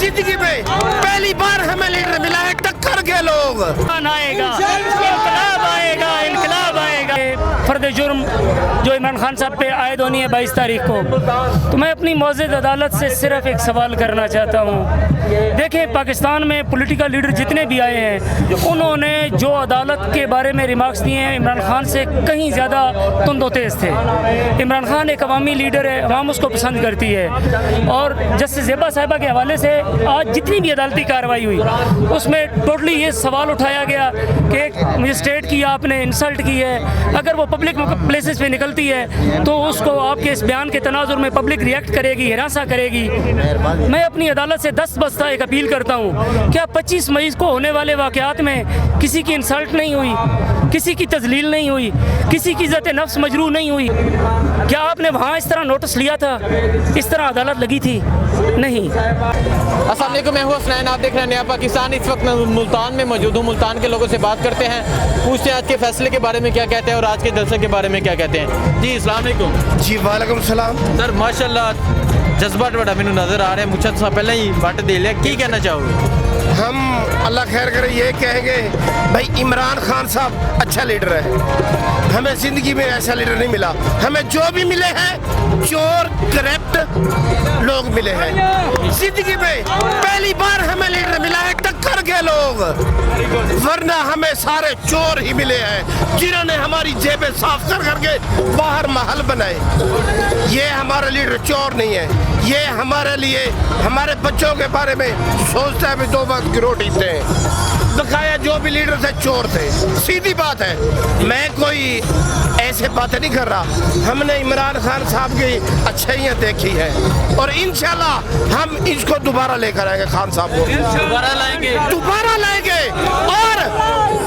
जिंदगी में पहली बार हमें लीडर मिला है टक्कर के लोग। आएगा, इनकलाब आएगा। फर्द जुर्म जो इमरान खान साहब पे आयद होनी है 22 तारीख को, तो मैं अपनी मौजूद अदालत से सिर्फ एक सवाल करना चाहता हूँ। देखें, पाकिस्तान में पॉलिटिकल लीडर जितने भी आए हैं उन्होंने जो अदालत के बारे में रिमार्क्स दिए हैं इमरान खान से कहीं ज़्यादा तुंद तेज़ थे। इमरान खान एक अवामी लीडर है, अवाम उसको पसंद करती है। और जस्टिस ज़ेबा साहिबा के हवाले से आज जितनी भी अदालती कार्रवाई हुई उसमें टोटली ये सवाल उठाया गया कि एक मजिस्ट्रेट की आपने इंसल्ट की है, अगर वो पब्लिक प्लेसेस पे निकलती है तो उसको आपके इस बयान के तनाजुर में पब्लिक रिएक्ट करेगी, हिरासा करेगी। मैं अपनी अदालत से 10 बस्ता एक अपील करता हूँ, क्या 25 मई को होने वाले वाक़यात में किसी की इंसल्ट नहीं हुई, किसी की तजलील नहीं हुई, किसी की इज़्ज़त नफ्स मजरूह नहीं हुई? क्या आपने वहाँ इस तरह नोटिस लिया था, इस तरह अदालत लगी थी? नहीं। अस्सलाम वालेकुम, मैं हूँ हसनैन, आप देख रहे हैं नया पाकिस्तान। इस वक्त मैं मुल्तान में मौजूद हूँ। मुल्तान के लोगों से बात करते हैं, पूछते हैं आज के फैसले के बारे में क्या कहते हैं और आज के जलसे के बारे में क्या कहते हैं। जी अस्सलाम वालेकुम। जी वालेकुम सलाम। सर माशाल्लाह जज्बा बड़ा मैंने नज़र आ रहा है, मुझे तो पहले ही बट दे लिया, की कहना चाहोगे? हम अल्लाह खैर करे ये कहेंगे भाई इमरान खान साहब अच्छा लीडर है, हमें ज़िंदगी में ऐसा लीडर नहीं मिला। हमें जो भी मिले हैं चोर करप्ट लोग मिले हैं। ज़िंदगी में पहली बार हमें लीडर मिला है टक्कर के लोग, वरना हमें सारे चोर ही मिले हैं जिन्होंने हमारी जेबें साफ कर करके बाहर महल बनाए। ये हमारा लीडर चोर नहीं है, ये हमारे लिए हमारे बच्चों के बारे में सोचता है भी 2 वक्त की रोटी दें। बकाया जो भी लीडर थे चोर थे, सीधी बात है। मैं कोई ऐसे बातें नहीं कर रहा, हमने इमरान खान साहब की अच्छाइयाँ देखी है और इंशाल्लाह हम इसको दोबारा लेकर आएंगे। खान साहब को दोबारा लाएंगे। और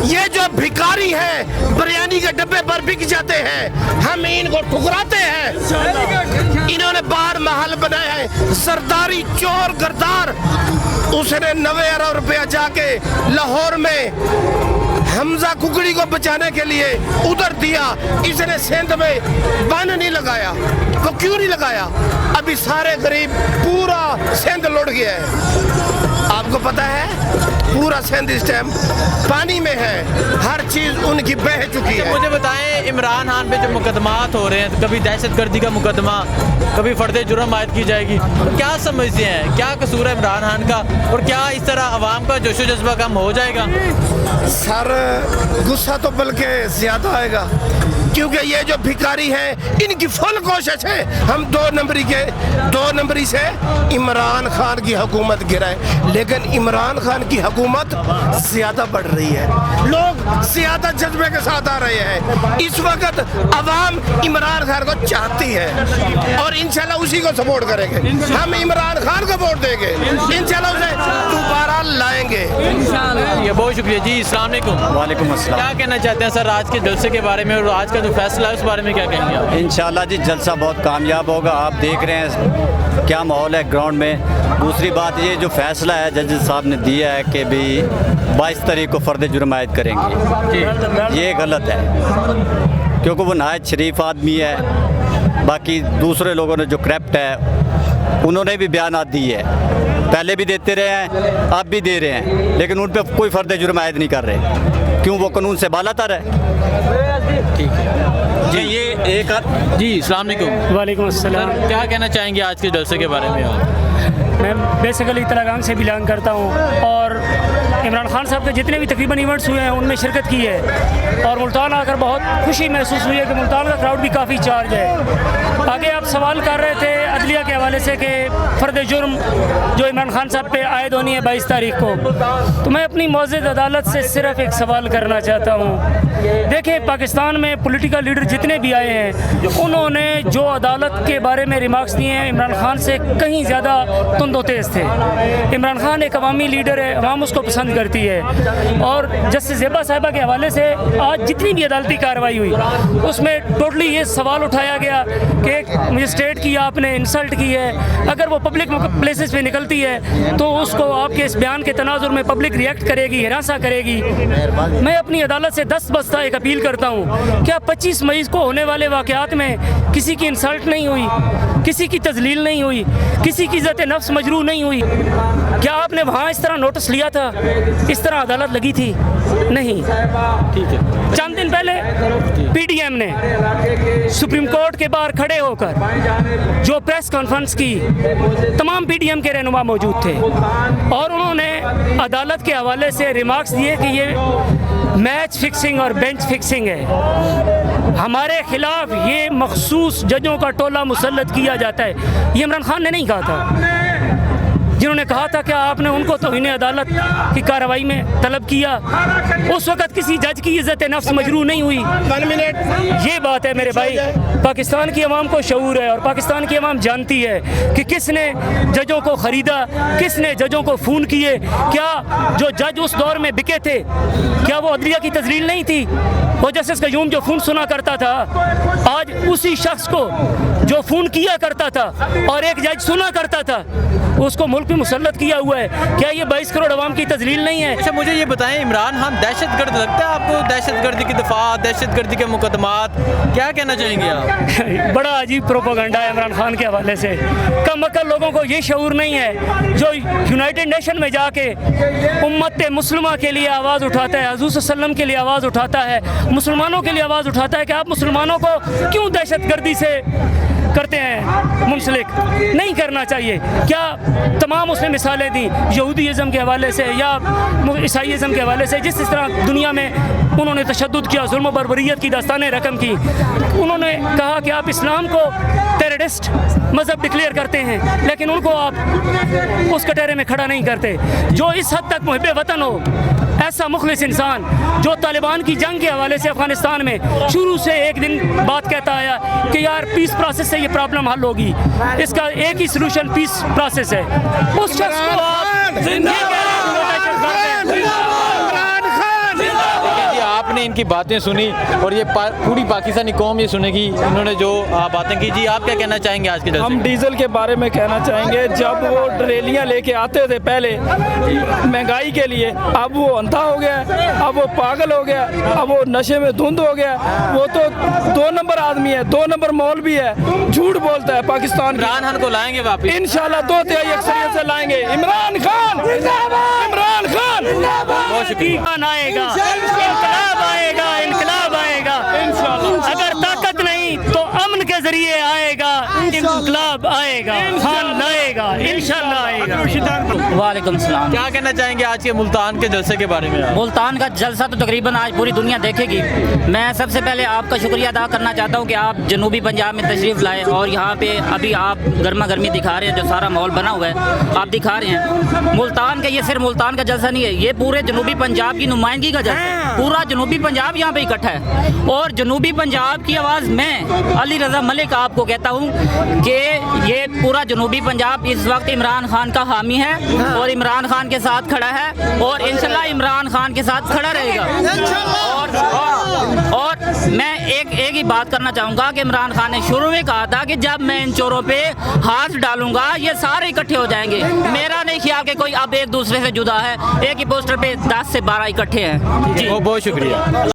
ये जो भिखारी हैं बिरयानी के डब्बे पर बिक जाते हैं, हम इनको ठुकराते हैं। इन्होंने बाहर महल बनाया है, सरदारी चोर गद्दार, उसने 90 अरब रुपया जाके लाहौर में हमजा कुकड़ी को बचाने के लिए उधर दिया। इसने सिंध में बन नहीं लगाया, तो क्यों नहीं लगाया? अभी सारे गरीब पूरा सिंध लुट गया है। आपको पता है पूरा सिंध इस टाइम पानी में है, हर चीज उनकी बह चुकी है। मुझे बताएं, इमरान खान पे जो मुकदमात हो रहे हैं, कभी दहशतगर्दी का मुकदमा, कभी फर्द जुर्म आयद की जाएगी, तो क्या समझते हैं, क्या कसूर है इमरान खान का और क्या इस तरह अवाम का जोशो जज्बा कम हो जाएगा? सर गुस्सा तो बल्कि ज्यादा आएगा, क्योंकि ये जो भिखारी हैं इनकी फुल कोशिश है हम 2 नंबरी से इमरान खान की हुकूमत गिराए। लेकिन इमरान खान की हुकूमत ज्यादा बढ़ रही है, लोग ज्यादा जज्बे के साथ आ रहे हैं। इस वक्त अवाम इमरान खान को चाहती है और इंशाल्लाह उसी को सपोर्ट करेंगे। हम इमरान खान को वोट देंगे, इंशाल्लाह उसे दोबारा लाएंगे इंशाल्लाह। ये बहुत शुक्रिया जी। अस्सलाम वालेकुम। वालेकुम अस्सलाम। क्या कहना चाहते हैं सर आज के जलसे के बारे में और आज का जो फैसला है उस बारे में क्या कहेंगे आप? इंशाल्लाह जी जलसा बहुत कामयाब होगा। आप देख रहे हैं क्या माहौल है ग्राउंड में। दूसरी बात ये जो फैसला है जज साहब ने दिया है कि भी 22 तारीख को फर्द जुर्म आयद करेंगे, ये गलत है, क्योंकि वो नहायत शरीफ आदमी है। बाकी दूसरे लोगों ने जो करप्ट है उन्होंने भी बयानात दिए है, पहले भी देते रहे हैं, अब भी दे रहे हैं, लेकिन उन पर कोई फर्द जुर्म आयद नहीं कर रहे। क्यों? वो कानून से बालातर है। ठीक है जी। ये एक जी अस्सलाम वालेकुम। वालेकुम अस्सलाम। क्या कहना चाहेंगे आज के जलसे के बारे में आप? मैं बेसिकली तलागांग से बिलोंग करता हूँ और इमरान खान साहब के जितने भी तकरीबन इवेंट्स हुए हैं उनमें शिरकत की है और मुल्तान आकर बहुत खुशी महसूस हुई है कि मुल्तान का क्राउड भी काफ़ी चार्ज है। आगे आप सवाल कर रहे थे अदलिया के हवाले से कि फर्द जुर्म जो इमरान खान साहब पे आयद होनी है 22 तारीख को, तो मैं अपनी मौजूद अदालत से सिर्फ एक सवाल करना चाहता हूँ। देखें, पाकिस्तान में पॉलिटिकल लीडर जितने भी आए हैं उन्होंने जो अदालत के बारे में रिमार्क्स दिए हैं इमरान खान से कहीं ज़्यादा तुंद तेज़ थे। इमरान खान एक अवामी लीडर है, अवाम उसको पसंद करती है। और जस्टिस ज़ेबा साहिबा के हवाले से आज जितनी भी अदालती कार्रवाई हुई उसमें टोटली ये सवाल उठाया गया कि एक मजिस्ट्रेट की आपने इंसल्ट की है, अगर वो पब्लिक प्लेसेस पे निकलती है तो उसको आपके इस बयान के तनाजुर में पब्लिक रिएक्ट करेगी, हिरासा करेगी। मैं अपनी अदालत से 10 बस्ता एक अपील करता हूँ, क्या 25 मई को होने वाले वाक़यात में किसी की इंसल्ट नहीं हुई, किसी की तजलील नहीं हुई, किसी की इज़्ज़त नफ्स मजरूह नहीं हुई। क्या आपने वहाँ इस तरह नोटिस लिया था, इस तरह अदालत लगी थी? नहीं। ठीक है। चंद दिन पहले पीडीएम ने सुप्रीम कोर्ट के बाहर खड़े होकर जो प्रेस कॉन्फ्रेंस की, तमाम पीडीएम के रहनुमा मौजूद थे और उन्होंने अदालत के हवाले से रिमार्क्स दिए कि ये मैच फिक्सिंग और बेंच फिक्सिंग है, हमारे खिलाफ ये मखसूस जजों का टोला मुसल्लत किया जाता है। ये इमरान खान ने नहीं कहा था। जिन्होंने कहा था क्या आपने उनको तौहीन अदालत की कार्रवाई में तलब किया? उस वक़्त किसी जज की इज़्ज़त नफ्स मजरूह नहीं हुई। 1 मिनट। ये बात है मेरे भाई, पाकिस्तान की आवाम को शऊर है और पाकिस्तान की आवाम जानती है कि किसने जजों को ख़रीदा, किसने जजों को फ़ोन किए। क्या जो जज उस दौर में बिके थे, क्या वो अदलिया की तजलील नहीं थी? वो जस्टिस क़य्यूम जो फ़ोन सुना करता था, आज उसी शख्स को जो फ़ोन किया करता था और एक जज सुना करता था, उसको मुल्क में मुसल्लत किया हुआ है। क्या ये 22 करोड़ आवाम की तजलील नहीं है? अच्छा, मुझे ये बताएं, इमरान खान दहशतगर्द लगता है आपको? दहशतगर्दी की दफा, दहशतगर्दी के मुकदमात, क्या कहना चाहेंगे आप? बड़ा अजीब प्रोपेगेंडा है इमरान खान के हवाले से। कम अक्ल लोगों को ये शऊर नहीं है जो यूनाइटेड नेशन में जाके उम्मत मुस्लिमा के लिए आवाज़ उठाता है, हुज़ूर सल्लल्लाहु अलैहि वसल्लम के लिए आवाज़ उठाता है, मुसलमानों के लिए आवाज़ उठाता है कि आप मुसलमानों को क्यों दहशतगर्दी से करते हैं मुंसलिक? नहीं करना चाहिए। क्या तमाम उसने मिसालें दी यहूदीज़म के हवाले से या ईसाईज़म के हवाले से, जिस तरह दुनिया में उन्होंने तशद्दुद किया, जुल्म बर्बरियत की दास्तानें रकम की। उन्होंने कहा कि आप इस्लाम को टेररिस्ट मज़हब डिक्लेयर करते हैं, लेकिन उनको आप उस कटहरे में खड़ा नहीं करते। जो इस हद तक मुहिब्बे वतन हो, ऐसा मुखलिस इंसान जो तालिबान की जंग के हवाले से अफगानिस्तान में शुरू से एक दिन बात कहता आया कि यार पीस प्रोसेस से ये प्रॉब्लम हल होगी, इसका एक ही सोल्यूशन पीस प्रोसेस है। उस शख्स को आप आपने इनकी बातें सुनी और ये पूरी पाकिस्तानी कौम ये सुनेगी इन्होंने जो बातें की। जी, आप क्या कहना चाहेंगे आज के जलसे? हम डीजल के बारे में कहना चाहेंगे, जब वो ट्रेलियाँ लेके आते थे पहले महंगाई के लिए, अब वो अंधा हो गया, अब वो पागल हो गया, अब वो नशे में धुंध हो गया। वो तो 2 नंबर आदमी है, 2 नंबर मौलवी है, झूठ बोलता है। पाकिस्तान इमरान खान को लाएंगे वापस इंशाल्लाह 2/3 अक्सरियत से लाएंगे। इमरान खान, इमरान खान बहुत शुक्रिया। आएगा, इनकलाब आएगा, इनकलाब आएगा इंशाल्लाह। अगर ताकत नहीं तो अमन के जरिए आएगा, इनकलाब आएगा, खान लाएगा, इंशाल्लाह आएगा। वालेकुम सलाम। क्या कहना चाहेंगे आज के मुल्तान के जलसे के बारे में आप? मुल्तान का जलसा तो तकरीबन आज पूरी दुनिया देखेगी। मैं सबसे पहले आपका शुक्रिया अदा करना चाहता हूँ कि आप जनूबी पंजाब में तशरीफ़ लाए और यहाँ पे अभी आप गर्मा गर्मी दिखा रहे हैं, जो सारा माहौल बना हुआ है आप दिखा रहे हैं। मुल्तान का ये सिर्फ मुल्तान का जलसा नहीं है, ये पूरे जनूबी पंजाब की नुमाइंदगी का जलसा है। पूरा जनूबी पंजाब यहाँ पे इकट्ठा है और जनूबी पंजाब की आवाज़ मैं अली रज़ा मलिक आपको कहता हूँ कि ये पूरा जनूबी पंजाब इस वक्त इमरान खान का हामी है और इमरान खान के साथ खड़ा है और इंशाल्लाह इमरान खान के साथ खड़ा रहेगा। और मैं एक ही बात करना चाहूँगा कि इमरान खान ने शुरू में कहा था कि जब मैं इन चोरों पे हाथ डालूंगा ये सारे इकट्ठे हो जाएंगे। मेरा नहीं ख्याल कि कोई अब एक दूसरे से जुदा है, एक ही पोस्टर पे 10 से 12 इकट्ठे हैं। जी, बहुत शुक्रिया।